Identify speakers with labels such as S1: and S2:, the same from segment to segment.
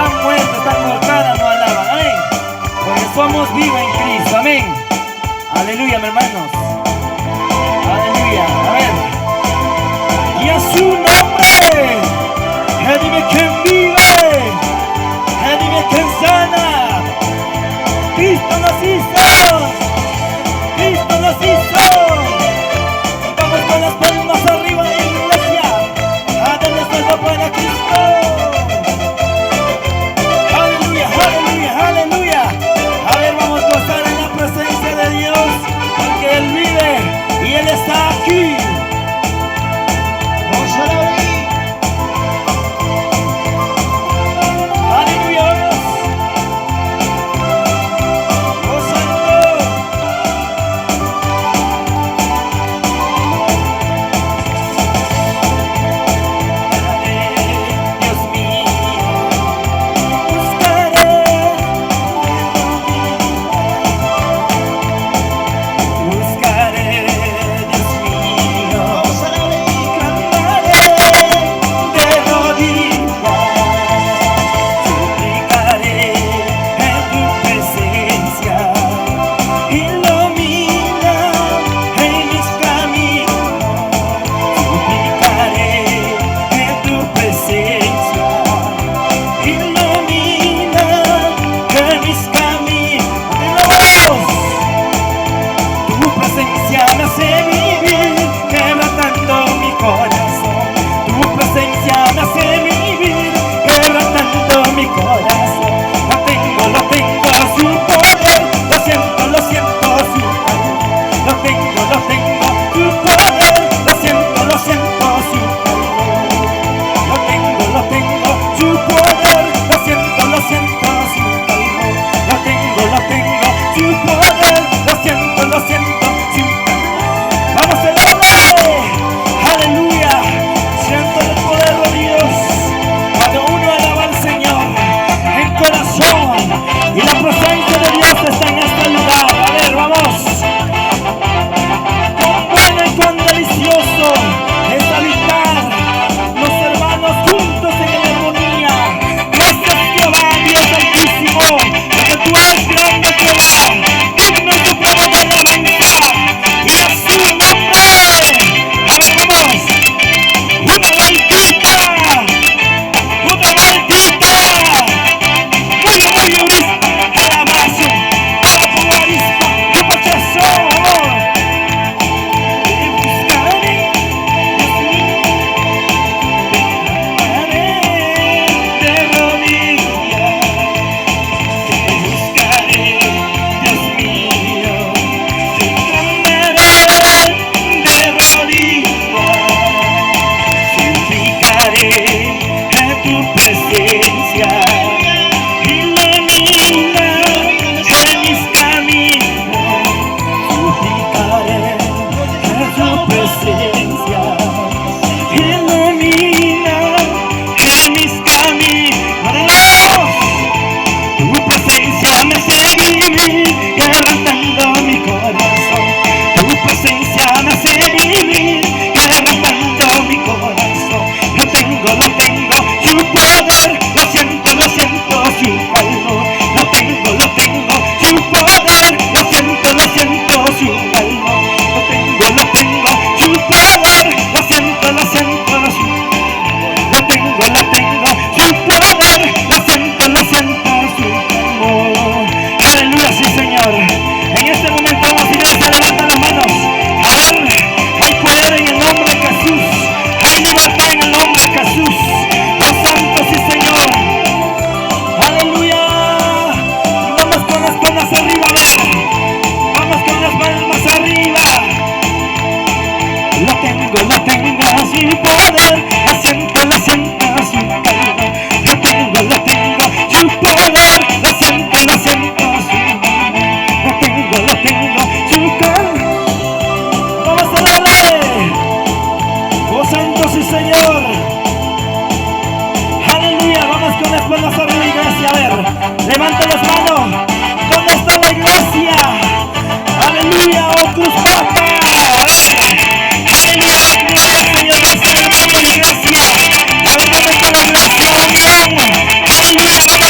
S1: están muertas, están colgadas, no alaban. Amén. Porque somos vivos en Cristo. Amén. Aleluya, mis hermanos. Aleluya. A ver. Y a su nombre. Dime quién vive. Dime quién sana. Cristo nos hizo. Cristo nos hizo. Vamos con las palmas arriba de la iglesia. Denle salva para Cristo. Aleluya, aleluya, aleluya. A ver, vamos a gozar en la presencia de Dios, porque Él vive y Él está aquí. Vamos a la levanta las manos. ¿Dónde está la iglesia? Aleluya, oh Cruz Papa. Aleluya, Señor, está en la iglesia. A ver, ¿dónde está la iglesia? Unión. Aleluya.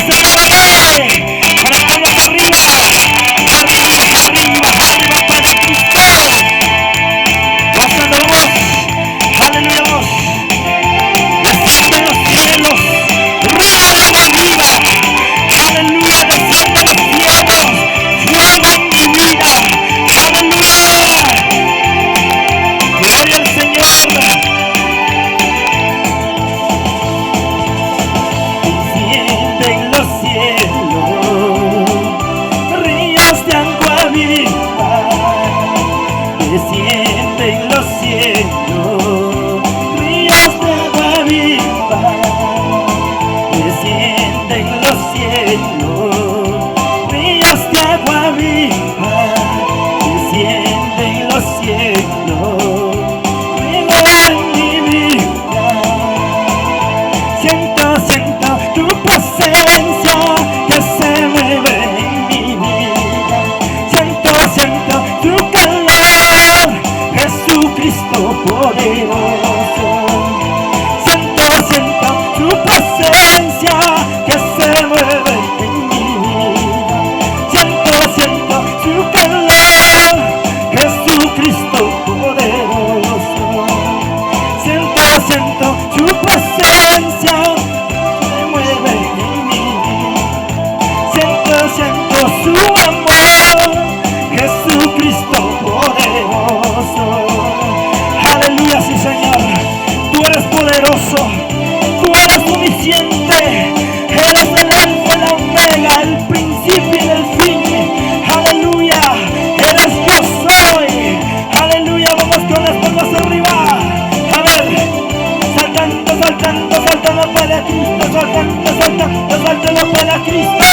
S1: Suéltalo para Cristo.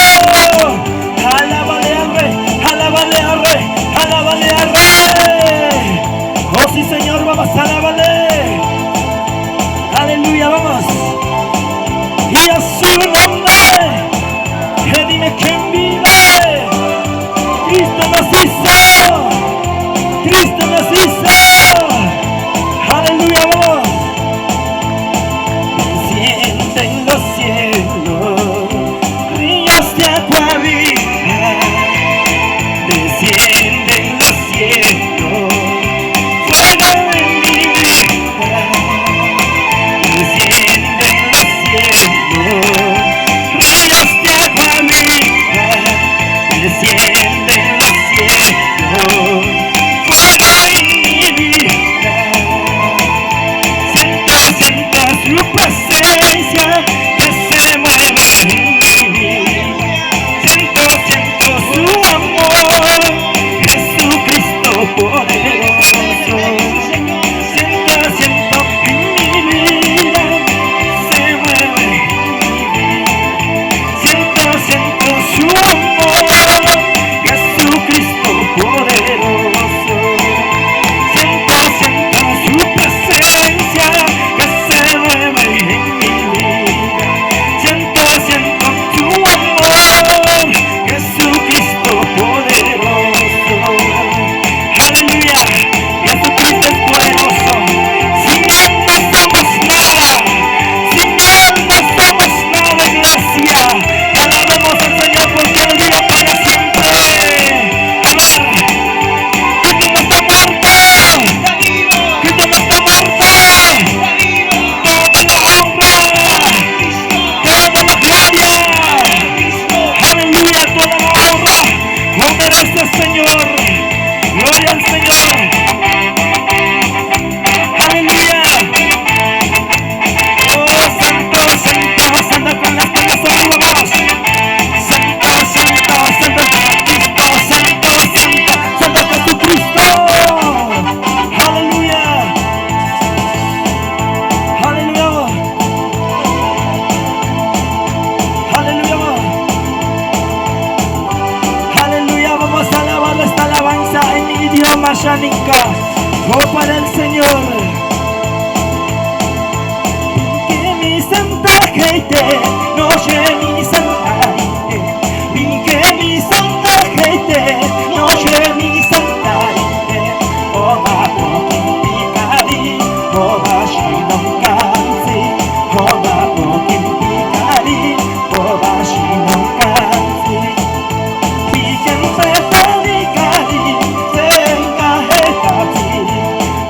S1: Alábale al Rey, alábale al Rey, alábale al Rey. Oh sí, Señor, vamos, alábale. Aleluya, vamos. Y a su nombre, que dime quién vive. Cristo nos hizo, Cristo nos hizo. Aleluya, vamos. Desciende en los cielos ríos de agua viva. Desciende en los cielos fuego en mi vida. Desciende en los cielos ríos de agua viva. Desciende en los cielos fuego en mi vida. Siento su presencia que se mueve en mí. Siento su amor, Jesucristo poderoso. Siento en mi vida se mueve en mí. Siento su amor, Jesucristo poderoso. Siento su presencia que se mueve en mi vida. Siento su amor, Jesucristo poderoso. Aleluya, Jesucristo es poderoso. Sin Él no somos nada, sin Él no somos nada, iglesia. Alabemos al Señor porque Él vive para siempre. Amén. Cristo no está muerto, Cristo no está muerto. Toda la honra, toda la gloria, aleluya, toda la honra lo merece el Señor. Gloria al Señor, aleluya. Oh, santo, santo, santo, con las palmas arriba, vamos. Santo, santo, santo, Cristo, santo, santo, santo Jesucristo. Aleluya, aleluya, aleluya, aleluya. Vamos a alabar esta alabanza en mi idioma Shaninka. Oh, para el Señor. Pinke mi santa gente, noche mi santa gente. Pinke mi santa gente, noche mi santa gente. Oba pokin pikari, oba shinon kansi. Oba pokin pikari, oba shinon kansi. Piken peta nikari, senka hetati.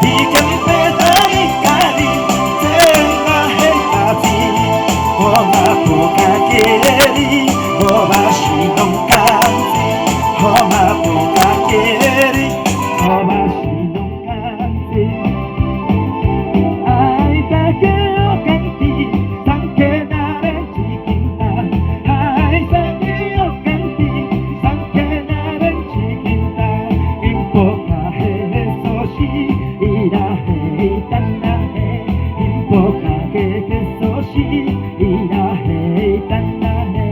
S1: Piken peta nikari, senka hetati. Oba poka keri, oba shinon kansi. Oba poka keri, oba shinon kansi. Ay, takeo kanti, sanke naren chikinta. Ay, takeo kanti, sanke naren chikinta. Impoka hesoshi, irahe itanahe. Impoka hesoshi, irahe itanahe.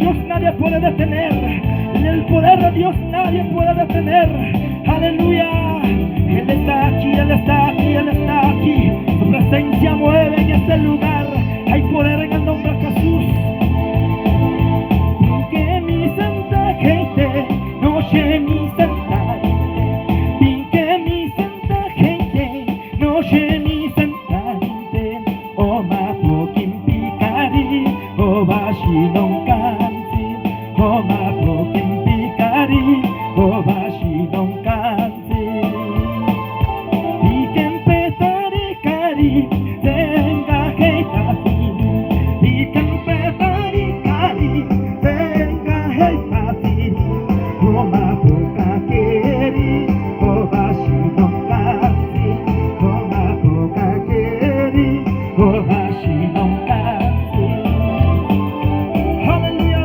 S2: Dios nadie puede detener. El poder de Dios nadie puede detener. Aleluya. Él está aquí, Él está aquí, Él está aquí. Su presencia mueve en este lugar. Hay poder en el nombre de Jesús. Que mi santa gente, noche mi santa gente, que mi santa gente, noche mi santa gente, o mato kimpikari, o bashi non kansi, o mato kimpikari, o bashi non kansi, y que empezaré cari, tenga que tafi, y que empezaré cari, tenga que tafi, o mato kakeri, o bashi non kansi, o mato kakeri, o bashi non kansi. Aleluya,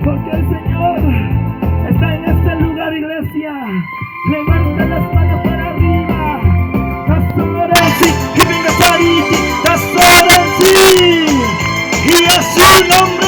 S2: porque el Señor está en este lugar, iglesia. Levanta las manos para arriba. Tasorensi, give me the party. Tasorensi, y a su nombre.